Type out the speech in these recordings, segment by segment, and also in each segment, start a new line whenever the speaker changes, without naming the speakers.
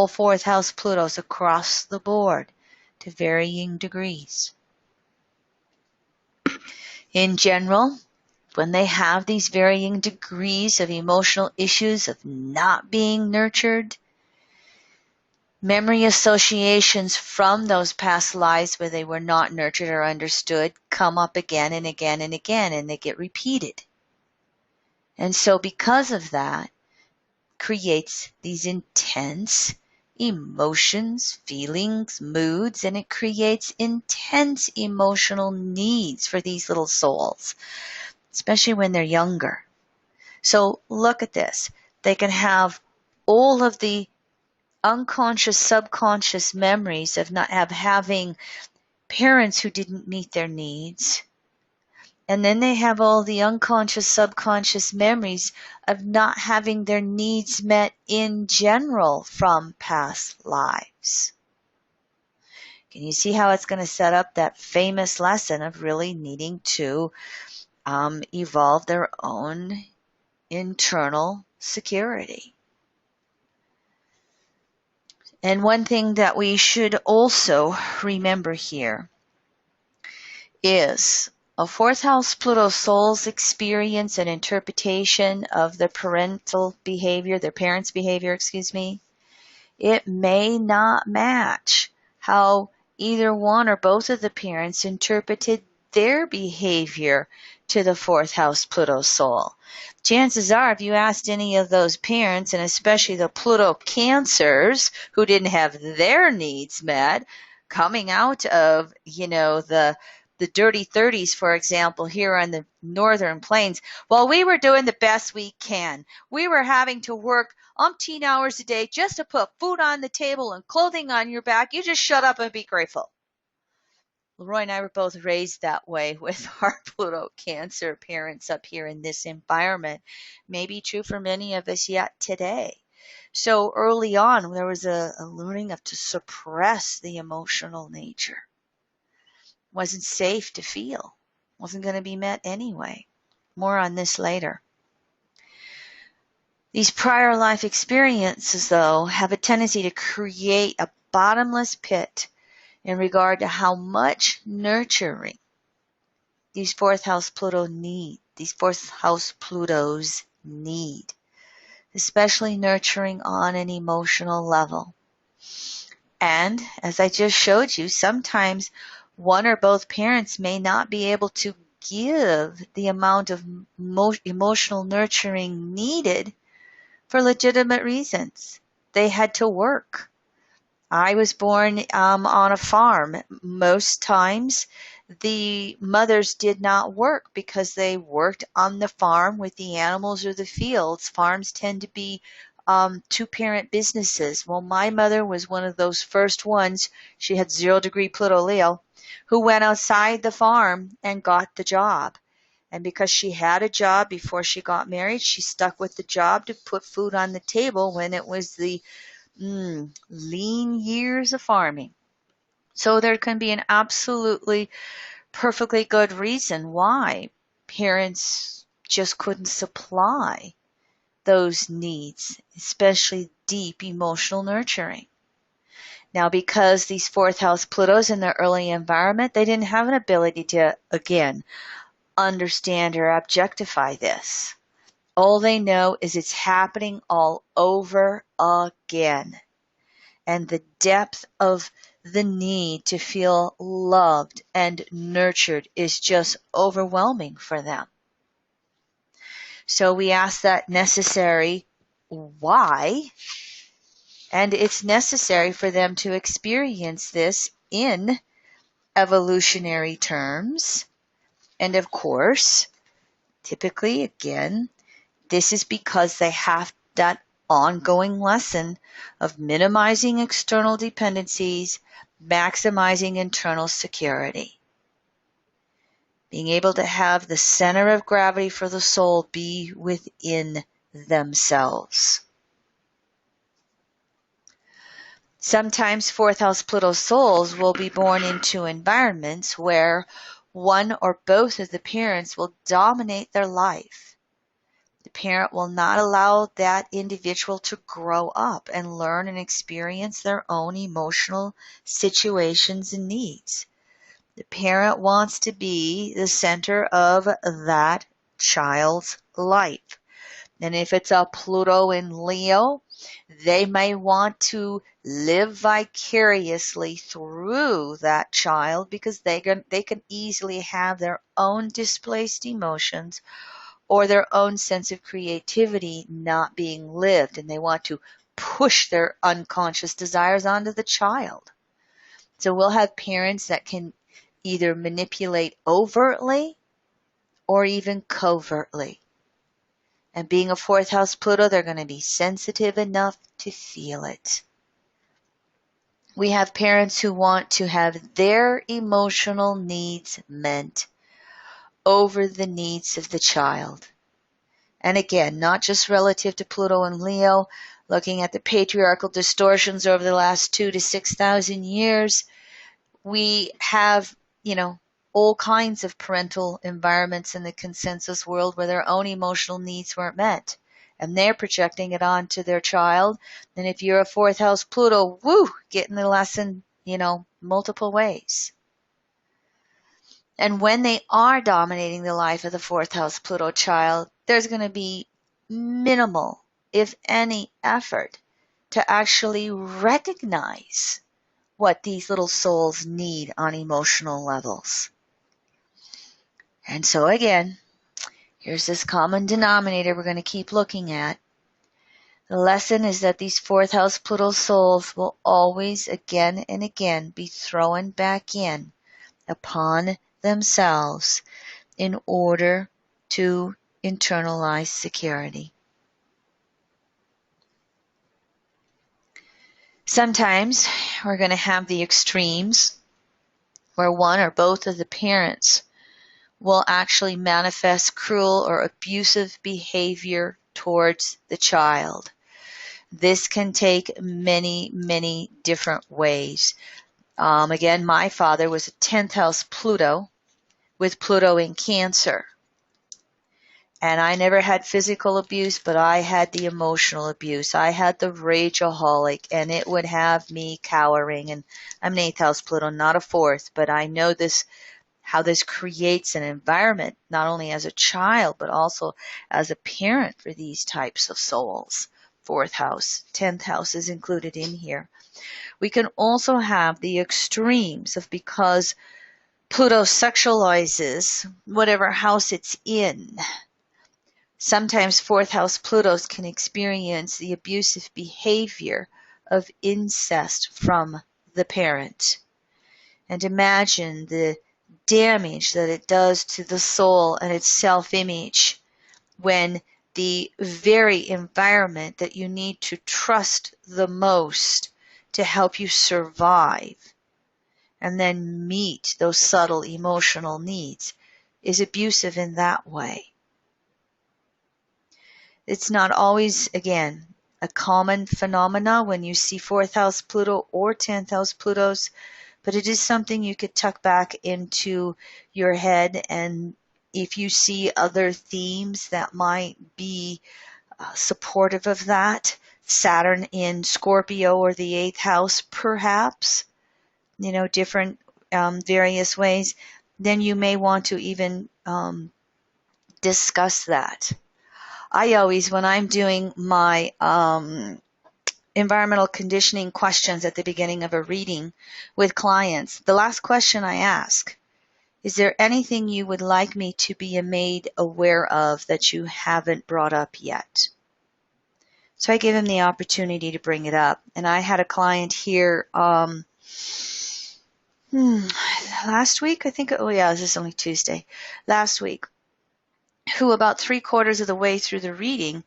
all fourth house Plutos across the board to varying degrees. In general, when they have these varying degrees of emotional issues of not being nurtured, memory associations from those past lives where they were not nurtured or understood come up again and again and again, and they get repeated. And so because of that, creates these intense emotions, feelings, moods, and it creates intense emotional needs for these little souls, especially when they're younger. So look at this. They can have all of the unconscious, subconscious memories of having parents who didn't meet their needs. And then they have all the unconscious, subconscious memories of not having their needs met in general from past lives. Can you see how it's going to set up that famous lesson of really needing to evolve their own internal security? And one thing that we should also remember here is a fourth house Pluto soul's experience and interpretation of the parental behavior, their parents' behavior, it may not match how either one or both of the parents interpreted their behavior to the fourth house Pluto soul. Chances are, if you asked any of those parents, and especially the Pluto Cancers who didn't have their needs met, coming out of, the dirty 30s, for example, here on the northern plains, well, we were doing the best we can. We were having to work umpteen hours a day just to put food on the table and clothing on your back. You just shut up and be grateful. Leroy and I were both raised that way with our Pluto Cancer parents up here in this environment. Maybe true for many of us yet today. So early on, there was a learning of to suppress the emotional nature. Wasn't safe to feel. Wasn't going to be met anyway. More on this later. These prior life experiences, though, have a tendency to create a bottomless pit in regard to how much nurturing these fourth house Plutos need, especially nurturing on an emotional level. And as I just showed you, sometimes one or both parents may not be able to give the amount of emotional nurturing needed for legitimate reasons. They had to work. I was born on a farm. Most times the mothers did not work because they worked on the farm with the animals or the fields. Farms tend to be two-parent businesses. Well, my mother was one of those first ones. She had 0-degree Pluto Leo, who went outside the farm and got the job. And because she had a job before she got married, she stuck with the job to put food on the table when it was the lean years of farming. So there can be an absolutely perfectly good reason why parents just couldn't supply those needs, especially deep emotional nurturing. Now, because these fourth house Plutos in their early environment, they didn't have an ability to, again, understand or objectify this. All they know is it's happening all over again. And the depth of the need to feel loved and nurtured is just overwhelming for them. So we ask that necessary why, and it's necessary for them to experience this in evolutionary terms. And of course, typically, again, this is because they have that ongoing lesson of minimizing external dependencies, maximizing internal security. Being able to have the center of gravity for the soul be within themselves. Sometimes fourth house Pluto souls will be born into environments where one or both of the parents will dominate their life. The The parent will not allow that individual to grow up and learn and experience their own emotional situations and needs. The parent wants to be the center of that child's life. And if it's a Pluto in Leo, they may want to live vicariously through that child because they can easily have their own displaced emotions or their own sense of creativity not being lived, and they want to push their unconscious desires onto the child. So we'll have parents that can either manipulate overtly or even covertly. And being a fourth house Pluto, they're going to be sensitive enough to feel it. We have parents who want to have their emotional needs met over the needs of the child. And again, not just relative to Pluto and Leo, looking at the patriarchal distortions over the last 2,000 to 6,000 years, we have, all kinds of parental environments in the consensus world where their own emotional needs weren't met. And they're projecting it onto their child. And if you're a fourth house Pluto, getting the lesson, multiple ways. And when they are dominating the life of the fourth house Pluto child, there's going to be minimal, if any, effort to actually recognize what these little souls need on emotional levels. And so again, here's this common denominator we're going to keep looking at. The lesson is that these fourth house Pluto souls will always, again and again, be thrown back in upon themselves in order to internalize security. Sometimes we're going to have the extremes where one or both of the parents will actually manifest cruel or abusive behavior towards the child. This can take many, many different ways. Again, my father was a 10th house Pluto with Pluto in Cancer. And I never had physical abuse, but I had the emotional abuse. I had the rageaholic, and it would have me cowering. And I'm an 8th house Pluto, not a 4th, but I know this, how this creates an environment, not only as a child, but also as a parent for these types of souls. 4th house, 10th house is included in here. We can also have the extremes of, because Pluto sexualizes whatever house it's in. Sometimes 4th house Plutos can experience the abusive behavior of incest from the parent. And imagine the damage that it does to the soul and its self-image when the very environment that you need to trust the most to help you survive and then meet those subtle emotional needs is abusive in that way. It's not always, again, a common phenomena when you see 4th house Pluto or 10th house Plutos, but it is something you could tuck back into your head, and if you see other themes that might be supportive of that, Saturn in Scorpio or the 8th house perhaps, different various ways, then you may want to even discuss that. I always, when I'm doing my environmental conditioning questions at the beginning of a reading with clients, the last question I ask, is there anything you would like me to be made aware of that you haven't brought up yet? So I give them the opportunity to bring it up. And I had a client here last week, I think, this is only Tuesday, last week, who about 3/4 of the way through the reading,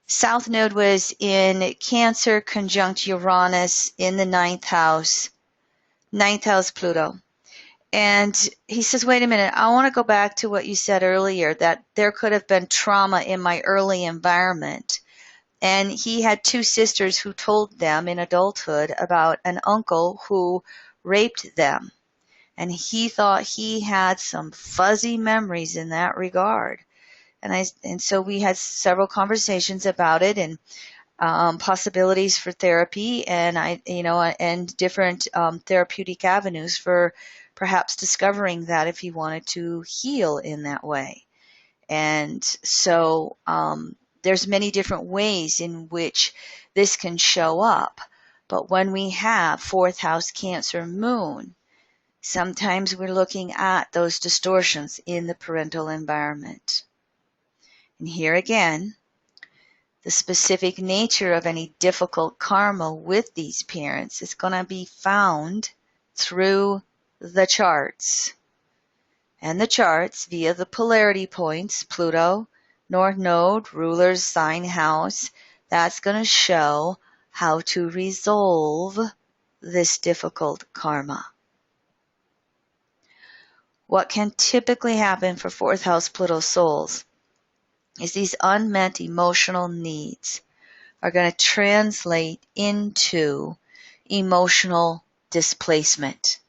South Node was in Cancer conjunct Uranus in the 9th house Pluto. And he says, wait a minute, I want to go back to what you said earlier, that there could have been trauma in my early environment. And he had 2 sisters who told them in adulthood about an uncle who raped them. And he thought he had some fuzzy memories in that regard. And so we had several conversations about it, and possibilities for therapy, and different therapeutic avenues for perhaps discovering that if he wanted to heal in that way. And so there's many different ways in which this can show up. But when we have fourth house Cancer moon, sometimes we're looking at those distortions in the parental environment. And here again, the specific nature of any difficult karma with these parents is going to be found through the charts. And the charts via the polarity points, Pluto, North Node, rulers, sign house, that's going to show how to resolve this difficult karma. What can typically happen for fourth house Pluto souls is these unmet emotional needs are going to translate into emotional displacement.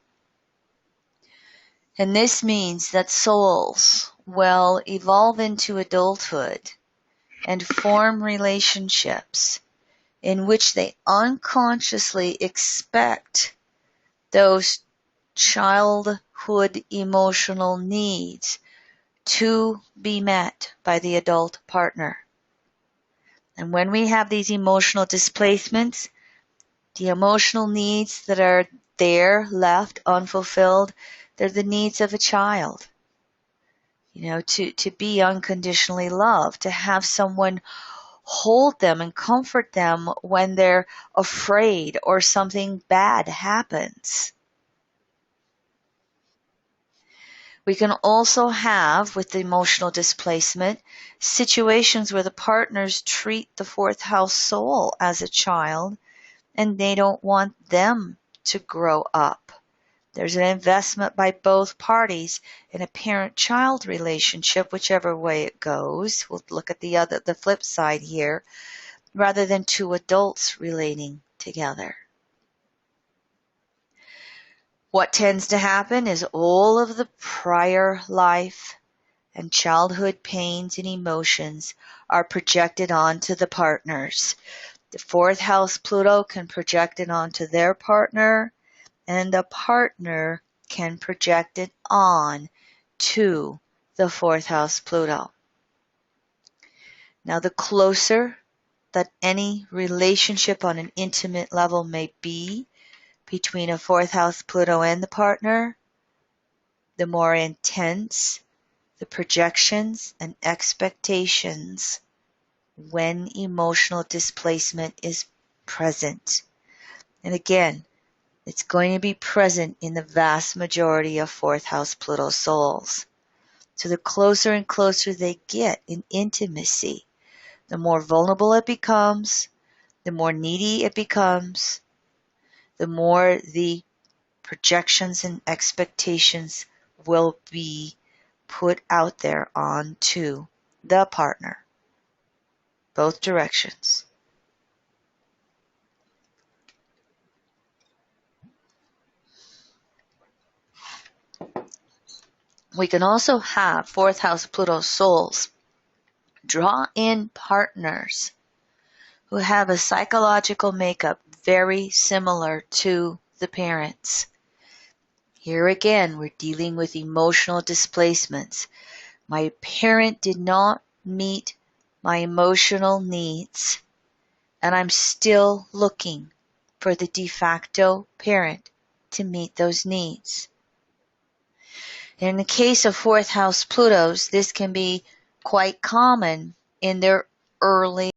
And this means that souls will evolve into adulthood and form relationships in which they unconsciously expect those childhood emotional needs to be met by the adult partner. And when we have these emotional displacements, the emotional needs that are there left unfulfilled, they're the needs of a child. To be unconditionally loved, to have someone hold them and comfort them when they're afraid or something bad happens. We can also have, with the emotional displacement, situations where the partners treat the fourth house soul as a child and they don't want them to grow up. There's an investment by both parties in a parent-child relationship, whichever way it goes. We'll look at the flip side here, rather than two adults relating together. What tends to happen is all of the prior life and childhood pains and emotions are projected onto the partners. The fourth house Pluto can project it onto their partner, and the partner can project it on to the fourth house Pluto. Now, the closer that any relationship on an intimate level may be between a fourth house Pluto and the partner, the more intense the projections and expectations when emotional displacement is present. And again, it's going to be present in the vast majority of fourth house Pluto souls. So the closer and closer they get in intimacy, the more vulnerable it becomes, the more needy it becomes, the more the projections and expectations will be put out there onto the partner. Both directions. We can also have fourth house Pluto souls draw in partners who have a psychological makeup very similar to the parents. Here again, we're dealing with emotional displacements. My parent did not meet my emotional needs, and I'm still looking for the de facto parent to meet those needs. In the case of fourth house Plutos, this can be quite common in their early